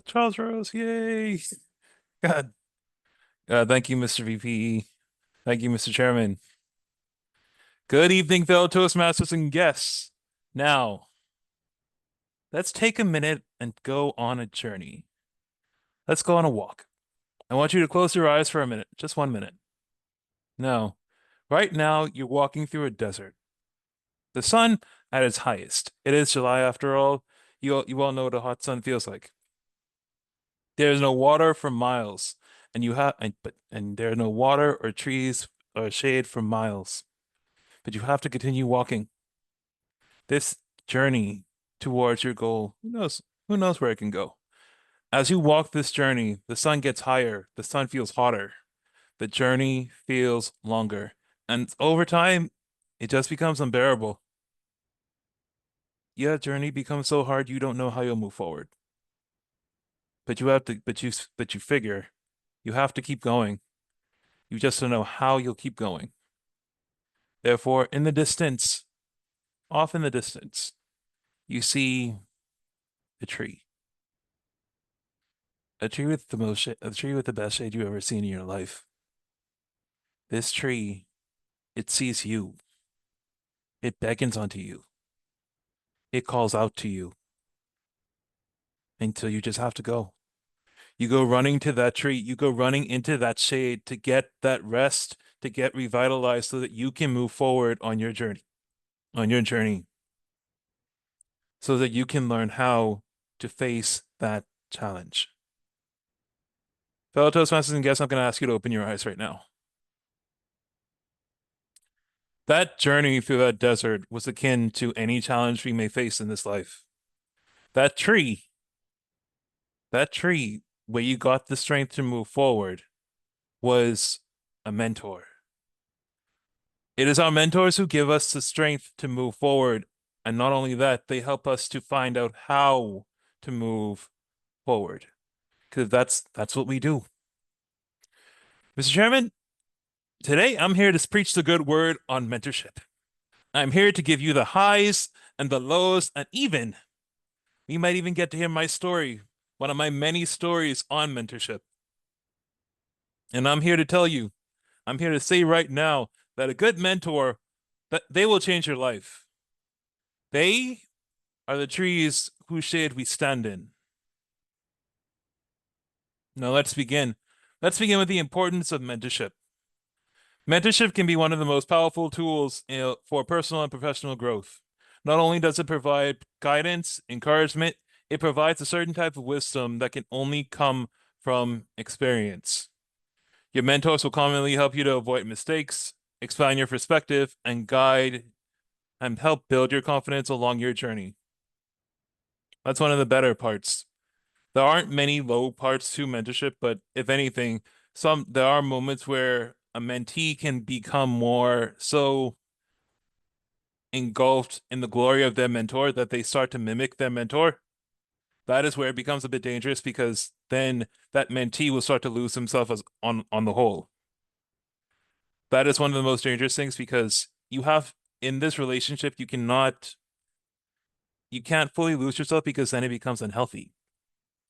Charles Rose, yay! God, thank you, Mr. VP. Thank you, Mr. Chairman. Good evening, fellow Toastmasters and guests. Now, let's take a minute and go on a journey. Let's go on a walk. I want you to close your eyes for a minute, just 1 minute. Now, right now, you're walking through a desert. The sun at its highest. It is July after all. You all know what a hot sun feels like. There's no water for miles, and there are no water or trees or shade for miles. But you have to continue walking. This journey towards your goal, who knows? Who knows where it can go? As you walk this journey, the sun gets higher, the sun feels hotter, the journey feels longer, and over time, it just becomes unbearable. Yeah, journey becomes so hard you don't know how you'll move forward. But you have to, but you figure you have to keep going. You just don't know how you'll keep going. Therefore, in the distance, off in the distance, you see a tree. A tree with the best shade you've ever seen in your life. This tree, it sees you. It beckons onto you. It calls out to you until you just have to go. You go running to that tree. You go running into that shade to get that rest, to get revitalized so that you can move forward on your journey, so that you can learn how to face that challenge. Fellow Toastmasters and guests, I'm going to ask you to open your eyes right now. That journey through that desert was akin to any challenge we may face in this life. That tree, that tree where you got the strength to move forward was a mentor. It is our mentors who give us the strength to move forward. And not only that, they help us to find out how to move forward. Because that's what we do. Mr. Chairman, today I'm here to preach the good word on mentorship. I'm here to give you the highs and the lows, and even you might even get to hear my story, one of my many stories on mentorship. And I'm here to tell you, I'm here to say right now that a good mentor, that they will change your life. They are the trees whose shade we stand in. Now let's begin. Let's begin with the importance of mentorship. Mentorship can be one of the most powerful tools for personal and professional growth. Not only does it provide guidance, encouragement, it provides a certain type of wisdom that can only come from experience. Your mentors will commonly help you to avoid mistakes, expand your perspective, and guide and help build your confidence along your journey. That's one of the better parts. There aren't many low parts to mentorship, but if anything, there are moments where a mentee can become more so engulfed in the glory of their mentor that they start to mimic their mentor. That is where it becomes a bit dangerous because then that mentee will start to lose himself as on the whole. That is one of the most dangerous things because you have in this relationship you can't fully lose yourself because then it becomes unhealthy.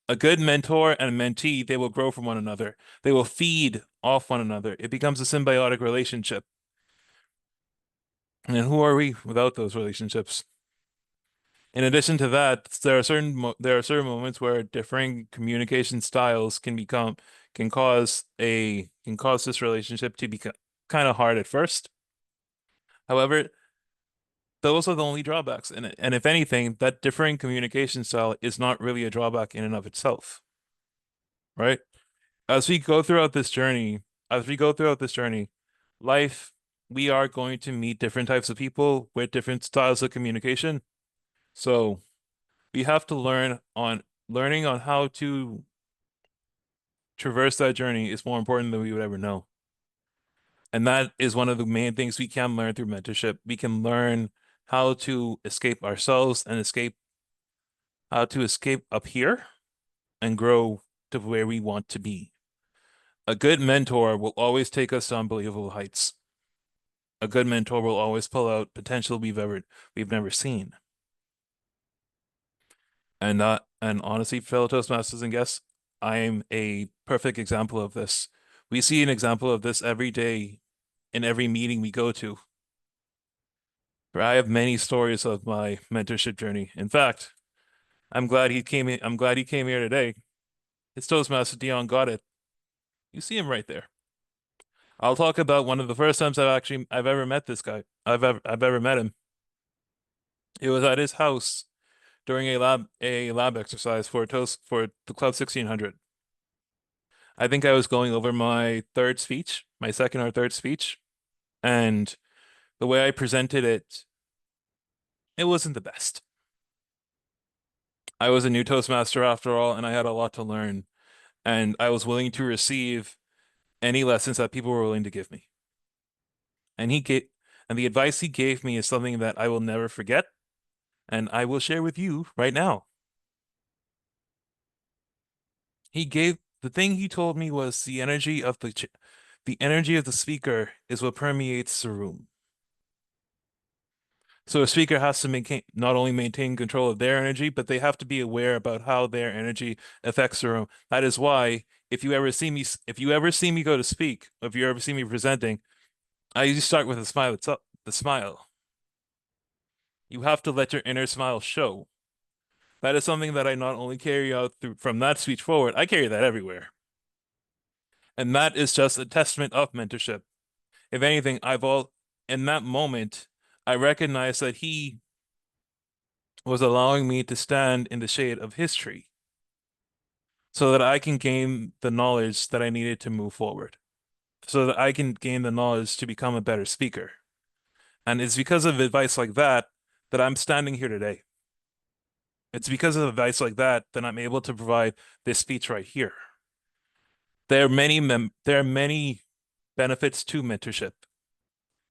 A good mentor and mentee, they will grow from one another. They will feed off one another. It becomes a symbiotic relationship. And who are we without those relationships? In addition to that, there are certain moments where differing communication styles can cause this relationship to become kind of hard at first. However, those are the only drawbacks in it. And if anything, that differing communication style is not really a drawback in and of itself, right? As we go throughout this journey, as we go throughout this journey, life, we are going to meet different types of people with different styles of communication. So we have to learning on how to traverse that journey is more important than we would ever know. And that is one of the main things we can learn through mentorship. We can learn how to escape ourselves and how to escape up here and grow to where we want to be. A good mentor will always take us to unbelievable heights. A good mentor will always pull out potential we've never seen. And honestly, fellow Toastmasters and guests, I am a perfect example of this. We see an example of this every day in every meeting we go to. I have many stories of my mentorship journey. In fact, I'm glad he came here today. It's Toastmaster Dion got it. You see him right there. I'll talk about one of the first times I've ever met this guy. I've ever met him. It was at his house during a lab exercise for the Club 1600. I think I was going over my third speech, my second or third speech, and the way I presented it, it wasn't the best. I was a new Toastmaster after all, and I had a lot to learn, and I was willing to receive any lessons that people were willing to give me. And he gave, and the advice he gave me is something that I will never forget, and I will share with you right now. The thing he told me was the energy of the speaker is what permeates the room. So a speaker has to not only maintain control of their energy, but they have to be aware about how their energy affects the room. That is why if you ever see me go to speak, if you ever see me presenting, I usually start with a smile. It's up, the smile. You have to let your inner smile show. That is something that I not only carry out from that speech forward, I carry that everywhere. And that is just a testament of mentorship. If anything, in that moment, I recognized that he was allowing me to stand in the shade of history so that I can gain the knowledge that I needed to move forward, so that I can gain the knowledge to become a better speaker. And it's because of advice like that that I'm standing here today. It's because of advice like that that I'm able to provide this speech right here. There are many benefits to mentorship.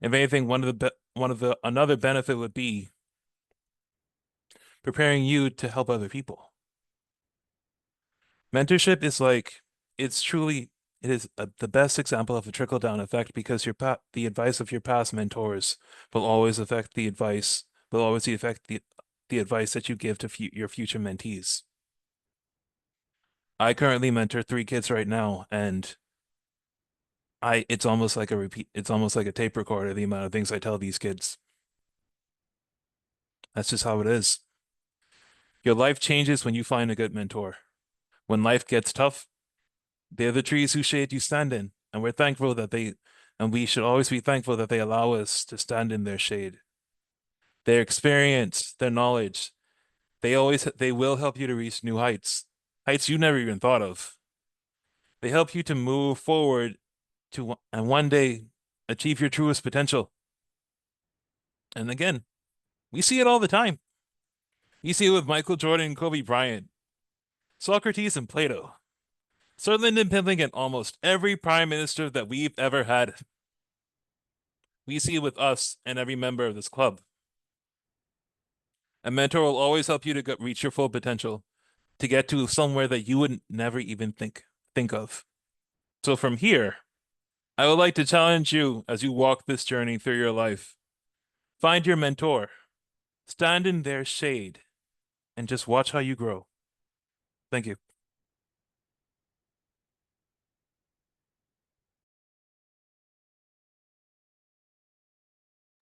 If anything, another benefit would be preparing you to help other people. Mentorship is like it's truly it is the best example of a trickle down effect because the advice of your past mentors will always affect the advice will always affect the advice that you give to your future mentees. I currently mentor 3 kids right now, and I it's almost like a repeat. It's almost like a tape recorder, the amount of things I tell these kids. That's just how it is. Your life changes when you find a good mentor. When life gets tough, they're the trees whose shade you stand in, and we should always be thankful that they allow us to stand in their shade. Their experience, their knowledge, they will help you to reach new heights, heights you never even thought of. They help you to move forward and one day achieve your truest potential. And again, we see it all the time. You see it with Michael Jordan and Kobe Bryant, Socrates and Plato, Sutherland and Pimpling, and almost every prime minister that we've ever had. We see it with us and every member of this club. A mentor will always help you to reach your full potential, to get to somewhere that you would never even think of. So from here, I would like to challenge you as you walk this journey through your life. Find your mentor, stand in their shade, and just watch how you grow. Thank you.